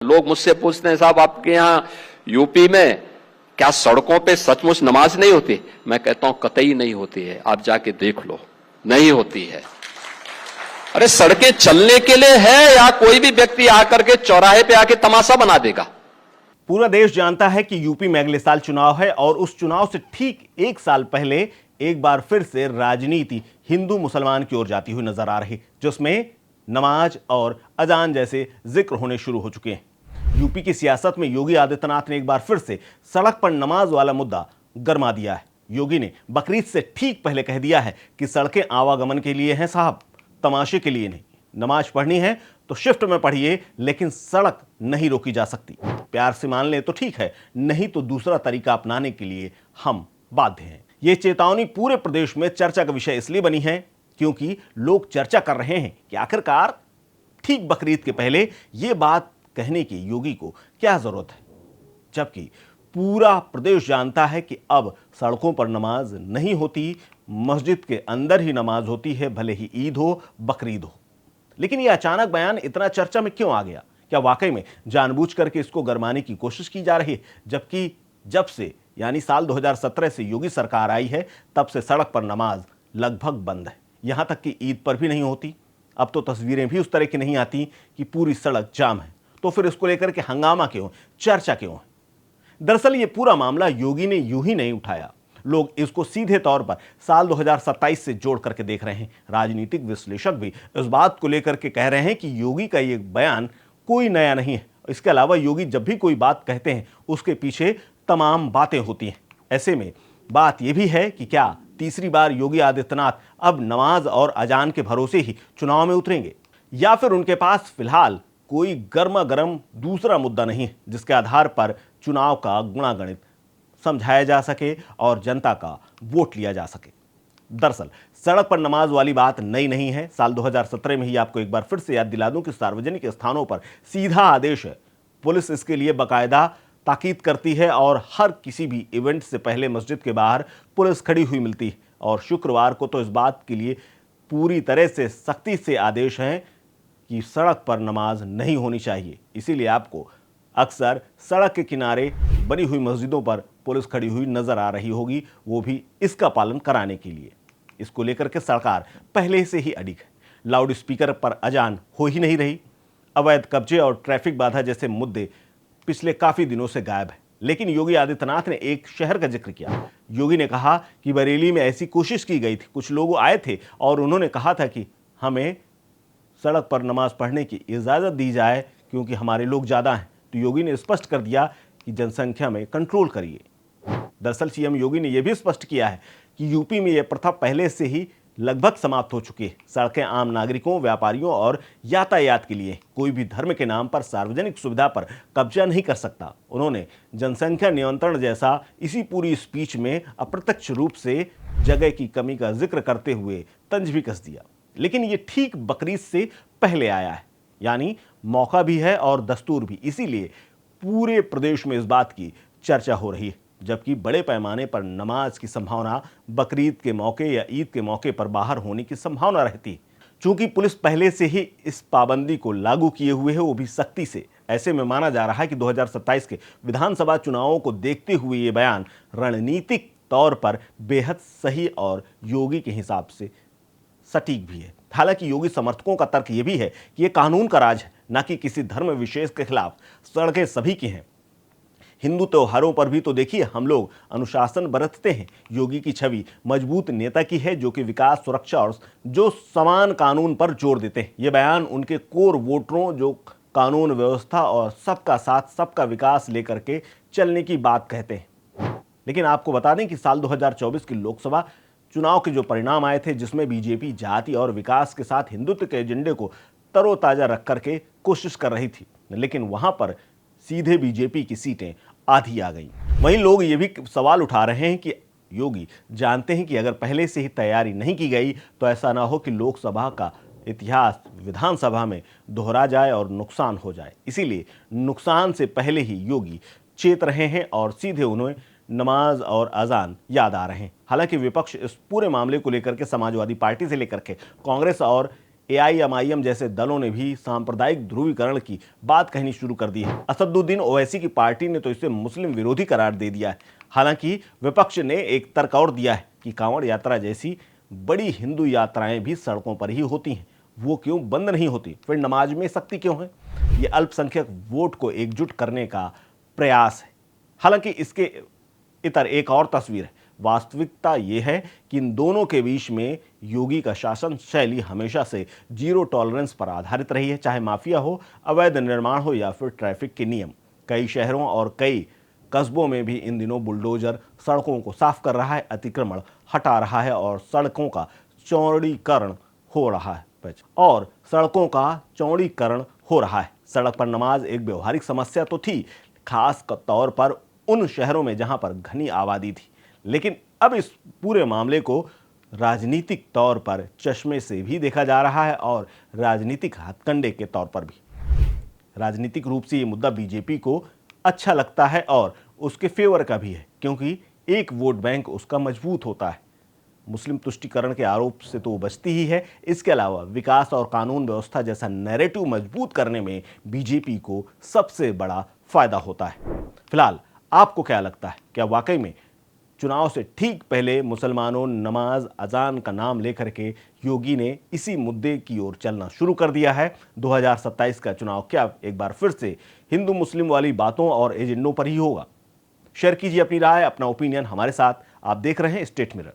लोग मुझसे पूछते हैं, साहब आपके यहां यूपी में क्या सड़कों पे सचमुच नमाज नहीं होती? मैं कहता हूं कतई नहीं होती है, आप जाके देख लो, नहीं होती है। अरे सड़कें चलने के लिए है या कोई भी व्यक्ति आकर के चौराहे पे आके तमाशा बना देगा? पूरा देश जानता है कि यूपी में अगले साल चुनाव है और उस चुनाव से ठीक एक साल पहले एक बार फिर से राजनीति हिंदू मुसलमान की ओर जाती हुई नजर आ रही, जिसमें नमाज और अजान जैसे जिक्र होने शुरू हो चुके हैं। यूपी की सियासत में योगी आदित्यनाथ ने एक बार फिर से सड़क पर नमाज वाला मुद्दा गरमा दिया है। योगी ने बकरीद से ठीक पहले कह दिया है कि सड़कें आवागमन के लिए हैं साहब, तमाशे के लिए नहीं। नमाज पढ़नी है तो शिफ्ट में पढ़िए, लेकिन सड़क नहीं रोकी जा सकती। प्यार से मान ले तो ठीक है, नहीं तो दूसरा तरीका अपनाने के लिए हम बाध्य हैं। यह चेतावनी पूरे प्रदेश में चर्चा का विषय इसलिए बनी है क्योंकि लोग चर्चा कर रहे हैं कि आखिरकार ठीक बकरीद के पहले यह बात कहने की योगी को क्या जरूरत है, जबकि पूरा प्रदेश जानता है कि अब सड़कों पर नमाज नहीं होती, मस्जिद के अंदर ही नमाज होती है, भले ही ईद हो बकरीद हो। लेकिन यह अचानक बयान इतना चर्चा में क्यों आ गया? क्या वाकई में जानबूझ करके इसको गरमाने की कोशिश की जा रही है? जबकि जब से यानी साल 2017 से योगी सरकार आई है तब से सड़क पर नमाज लगभग बंद है, यहां तक कि ईद पर भी नहीं होती। अब तो तस्वीरें भी उस तरह की नहीं आती कि पूरी सड़क जाम है। तो फिर इसको लेकर के हंगामा क्यों, चर्चा क्यों है? दरअसल ये पूरा मामला योगी ने यूं ही नहीं उठाया, लोग इसको सीधे तौर पर साल 2027 से जोड़ करके देख रहे हैं। राजनीतिक विश्लेषक भी इस बात को लेकर के कह रहे हैं कि योगी का ये बयान कोई नया नहीं है। इसके अलावा योगी जब भी कोई बात कहते हैं उसके पीछे तमाम बातें होती हैं। ऐसे में बात यह भी है कि क्या तीसरी बार योगी आदित्यनाथ अब नमाज और अजान के भरोसे ही चुनाव में उतरेंगे, या फिर उनके पास फिलहाल कोई गर्मा गर्म दूसरा मुद्दा नहीं है जिसके आधार पर चुनाव का गुणागणित समझाया जा सके और जनता का वोट लिया जा सके। दरअसल सड़क पर नमाज वाली बात नई नहीं है। साल 2017 में ही आपको एक बार फिर से याद दिला दूं कि सार्वजनिक स्थानों पर सीधा आदेश है, पुलिस इसके लिए बाकायदा ताकीद करती है और हर किसी भी इवेंट से पहले मस्जिद के बाहर पुलिस खड़ी हुई मिलती है। और शुक्रवार को तो इस बात के लिए पूरी तरह से सख्ती से आदेश हैं कि सड़क पर नमाज नहीं होनी चाहिए। इसीलिए आपको अक्सर सड़क के किनारे बनी हुई मस्जिदों पर पुलिस खड़ी हुई नजर आ रही होगी, वो भी इसका पालन कराने के लिए। इसको लेकर के सरकार पहले से ही अडिग है। लाउड स्पीकर पर अजान हो ही नहीं रही। अवैध कब्जे और ट्रैफिक बाधा जैसे मुद्दे पिछले काफी दिनों से गायब है। लेकिन योगी आदित्यनाथ ने एक शहर का जिक्र किया। योगी ने कहा कि बरेली में ऐसी कोशिश की गई थी, कुछ लोग आए थे और उन्होंने कहा था कि हमें सड़क पर नमाज पढ़ने की इजाजत दी जाए क्योंकि हमारे लोग ज्यादा हैं। तो योगी ने स्पष्ट कर दिया कि जनसंख्या में कंट्रोल करिए। दरअसल सीएम योगी ने यह भी स्पष्ट किया है कि यूपी में यह प्रथा पहले से ही लगभग समाप्त हो चुकी है। सड़कें आम नागरिकों, व्यापारियों और यातायात के लिए, कोई भी धर्म के नाम पर सार्वजनिक सुविधा पर कब्जा नहीं कर सकता। उन्होंने जनसंख्या नियंत्रण जैसा इसी पूरी स्पीच में अप्रत्यक्ष रूप से जगह की कमी का जिक्र करते हुए तंज भी कस दिया। लेकिन ये ठीक बकरीद से पहले आया है, यानी मौका भी है और दस्तूर भी। इसीलिए पूरे प्रदेश में इस बात की चर्चा हो रही है, जबकि बड़े पैमाने पर नमाज की संभावना बकरीद के मौके या ईद के मौके पर बाहर होने की संभावना रहती है। चूंकि पुलिस पहले से ही इस पाबंदी को लागू किए हुए है, वो भी सख्ती से। ऐसे में माना जा रहा है कि 2027 के विधानसभा चुनावों को देखते हुए ये बयान रणनीतिक तौर पर बेहद सही और योगी के हिसाब से सटीक भी है। हालांकि योगी समर्थकों का तर्क यह भी है कि यह कानून का राज है, न कि किसी धर्म विशेष के खिलाफ। सड़कें सभी की हैं। हिंदू त्योहारों पर भी तो देखिए हम लोग अनुशासन बरतते हैं। योगी की छवि मजबूत नेता की है जो कि विकास, सुरक्षा और जो समान कानून पर जोर देते हैं। यह बयान उनके कोर वोटरों जो कानून व्यवस्था और सबका साथ सबका विकास लेकर के चलने की बात कहते हैं। लेकिन आपको बता दें कि साल 2024 की लोकसभा चुनाव के जो परिणाम आए थे, जिसमें बीजेपी जाति और विकास के साथ हिंदुत्व के एजेंडे को तरोताजा रख करके कोशिश कर रही थी, लेकिन वहां पर सीधे बीजेपी की सीटें आधी आ गई। वहीं लोग ये भी सवाल उठा रहे हैं कि योगी जानते हैं कि अगर पहले से ही तैयारी नहीं की गई तो ऐसा ना हो कि लोकसभा का इतिहास विधानसभा में दोहरा जाए और नुकसान हो जाए। इसीलिए नुकसान से पहले ही योगी चेत रहे हैं और सीधे उन्हें नमाज और अजान याद आ रहे हैं। हालांकि विपक्ष इस पूरे मामले को लेकर के समाजवादी पार्टी से लेकर के कांग्रेस और AIMIM जैसे दलों ने भी सांप्रदायिक ध्रुवीकरण की बात कहनी शुरू कर दी है। असदुद्दीन ओवैसी की पार्टी ने तो इसे मुस्लिम विरोधी करार दे दिया है। हालांकि विपक्ष ने एक तर्क और दिया है कि कांवड़ यात्रा जैसी बड़ी हिंदू यात्राएं भी सड़कों पर ही होती हैं, वो क्यों बंद नहीं होती, फिर नमाज में सख्ती क्यों है? ये अल्पसंख्यक वोट को एकजुट करने का प्रयास है। हालांकि इसके इतर एक और तस्वीर है। वास्तविकता यह है कि इन दोनों के बीच में योगी का शासन शैली हमेशा से जीरो टॉलरेंस पर आधारित रही है, चाहे माफिया हो, अवैध निर्माण हो या फिर ट्रैफिक के नियम। कई शहरों और कई कस्बों में भी इन दिनों बुलडोजर सड़कों को साफ कर रहा है, अतिक्रमण हटा रहा है और सड़कों का चौड़ीकरण हो रहा है। सड़क पर नमाज एक व्यवहारिक समस्या तो थी, खास तौर पर उन शहरों में जहां पर घनी आबादी थी, लेकिन अब इस पूरे मामले को राजनीतिक तौर पर चश्मे से भी देखा जा रहा है और राजनीतिक हथकंडे के तौर पर भी। राजनीतिक रूप से ये मुद्दा बीजेपी को अच्छा लगता है और उसके फेवर का भी है, क्योंकि एक वोट बैंक उसका मजबूत होता है। मुस्लिम तुष्टीकरण के आरोप से तो वो बचती ही है, इसके अलावा विकास और कानून व्यवस्था जैसा नैरेटिव मजबूत करने में बीजेपी को सबसे बड़ा फायदा होता है। फिलहाल आपको क्या लगता है, क्या वाकई में चुनाव से ठीक पहले मुसलमानों नमाज अजान का नाम लेकर के योगी ने इसी मुद्दे की ओर चलना शुरू कर दिया है? 2027 का चुनाव क्या एक बार फिर से हिंदू मुस्लिम वाली बातों और एजेंडों पर ही होगा? शेयर कीजिए अपनी राय, अपना ओपिनियन हमारे साथ। आप देख रहे हैं स्टेट मिरर।